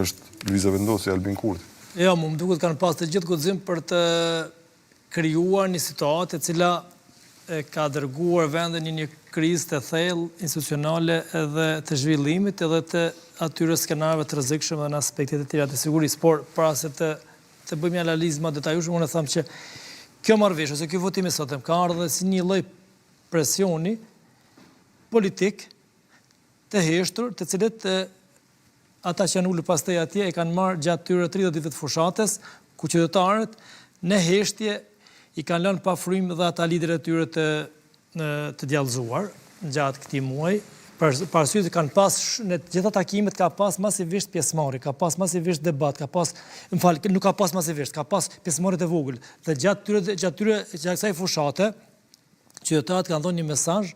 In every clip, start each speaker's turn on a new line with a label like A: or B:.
A: është Luiza Vendosi, Albin Kurti.
B: Jo, më duket kanë pas të gjithë guxim për të krijuar një situatë e cila ka dërguar vendin në një krizë të thellë institucionale edhe të zhvillimit edhe të atyre skenarëve të rrezikshëm dhe në aspektet e tjera të sigurisë, por para se të bëjmë një analizë më detajueshme, unë them që kjo marrëveshje ose ky votim i sotëm ka ardhur si një lloj presioni politik të heshtur, të cilët ata që janë ulur pastaj atje e kanë marrë gjatë tyre 30 ditëve të fushatës, ku qytetarët në heshtje i kanë lënë pa frymë dhe ata liderët e tyre të djallëzuar gjatë këtij muaji. Për arsye se kanë pas në të gjitha takimet ka pas masivisht pjesëmarrje, ka pas masivisht debat, nuk ka pas masivisht, ka pas pjesëmarrje të vogël. Dhe gjatë kësaj fushate, qytetarët kanë dhënë një mesazh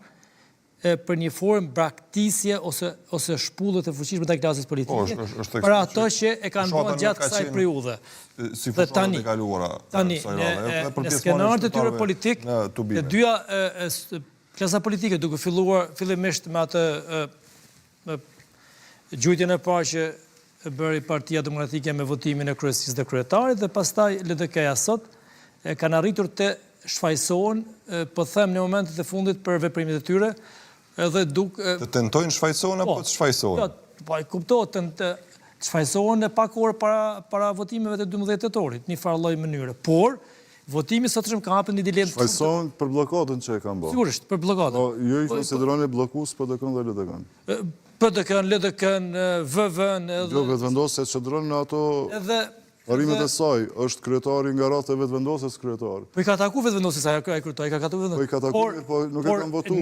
B: për një formë braktisje ose shpullje të fuqishme të klasës politike, për ato që e kanë bërë gjatë kësaj periudhe.
A: Si fushat e kaluara.
B: Tani, në skenarët e tyre politik, të dyja klasa politike, duke filluar fillimisht me atë gjujtjen e parë që bëri Partia Demokratike me votimin e kryesisë dhe kryetarit, dhe pastaj LDK-ja sot kanë arritur të shfaqsohen, po them në momentet e fundit për veprimet e tyre, edhe të
A: tentojnë shfaqsohen apo të shfaqsohen?
B: Po, e kuptohet të shfaqsohen në pak orë para votimeve të 12 tetorit, një farë lloj mënyre. Por votimi sotëshëm ka hapur një dilemë.
C: Shfaqsohen për bllokadën që e kanë bërë.
B: Sigurisht, për bllokadën.
C: Po, ju i konsideroni bllokues PDK-n dhe LDK-n.
B: PDK-n, LDK-n, VV-n.
C: Jo, vetvendosja çdron në ato parimet e saj, është kryetari nga rreth e vetvendosjes kryetari.
B: Po i ka taku vetvendosjes ai kryetari, i ka taku vetvendosjes.
C: Po i ka taku, po nuk e kanë votuar.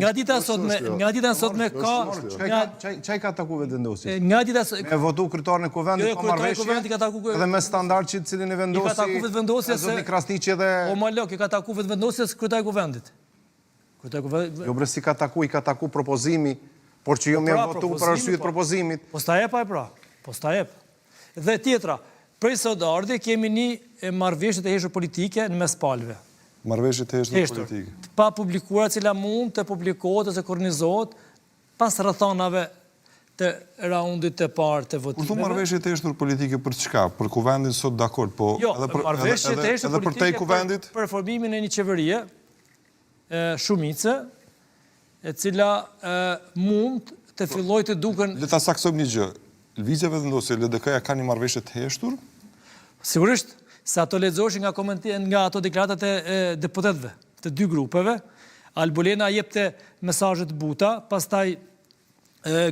B: Nga dita sotme ka
D: çai ka taku vetvendosjes.
B: Nga dita
D: e votu kryetarin e kuvendit pa marrëveshje. Edhe me standard që cilin e vendosi.
B: I ka taku vetvendosjes.
D: Zotni Krasniqi dhe
B: O malok, i ka taku vetvendosjes kryetari i kuvendit.
D: Jo bre si ka taku propozimi, por që jo më votu për arsye të propozimit.
B: Po sta jep ai pra. Po sta jep. Dhe tjetra, prej sot ardhi kemi një marrëveshje të heshtur politike në mes palëve.
A: Marrëveshje të heshtur politike.
B: Pa publikuar, cila mund të publikohet ose kornizohet pas rrethonave të raundit të parë të votimeve.
A: Kur thon marrëveshje të heshtur politike për çka? Për kuvendin sot dakord, po edhe për te kuvendit
B: për formimin e një qeverie shumice e cila mund të fillojë të duken.
A: Le ta saksojmë një gjë. Lëvizja vendosje LDK-ja ka një marrëveshje të heshtur?
B: Sigurisht, se ato lexoheshin nga ato deklaratat e deputetëve të dy grupeve. Albolena jepte mesazhe të buta, pastaj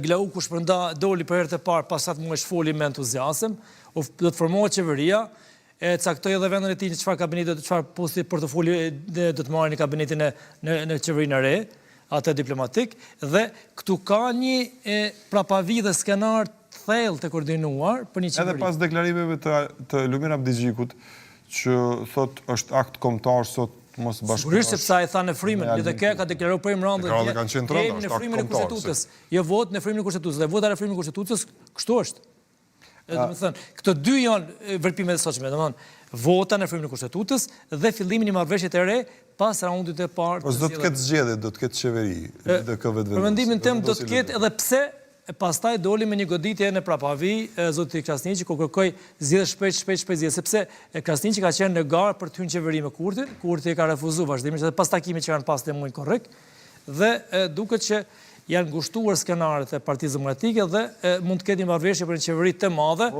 B: Glauku shpërnda doli për herë të parë pas 7 muajsh foli me entuziazëm, do të formohet qeveria, caktoi edhe vendin e tij në çfarë kabineti, çfarë posti portofoli do të marrë në kabinetin në qeverinë e re, atë diplomatik, dhe këtu ka një prapavi dhe skenar thellë të koordinuar për një qeveri.
A: Edhe pas deklarimeve të Lumir Abdixhikut, që thot është akt kombëtar sot mos bashkëpunosh.
B: Sigurisht sepse ai tha në frymën, LDK ka deklaruar për imrandë në frymën e Kushtetutës. Jo vot në frymën e Kushtetutës, dhe vota në frymën e Kushtetutës, kështu është. Domethënë, këto dy janë vërpimet e sotshme, domethënë vota në frymën e Kushtetutës dhe fillimi i marrëveshjes të re pas raundit të parë.
A: Po do të ketë zgjedhje, do të ketë qeveri, LDK vetvendosur.
B: Për mendimin tim do të ketë edhe pse pastaj doli me një goditje në prapavi zoti Krasniqi, ku kërkoi zgjedhje shpejt zgjedhje, sepse Krasniqi ka qenë në garë për të hyrë në qeveri me Kurtin, Kurti e ka refuzuar vazhdimisht edhe pas takimit që kanë pas të muajin korrekt, dhe duket që janë ngushtuar skenarët e Partisë Demokratike dhe mund të ketë një marrëveshje për një qeveri të madhe.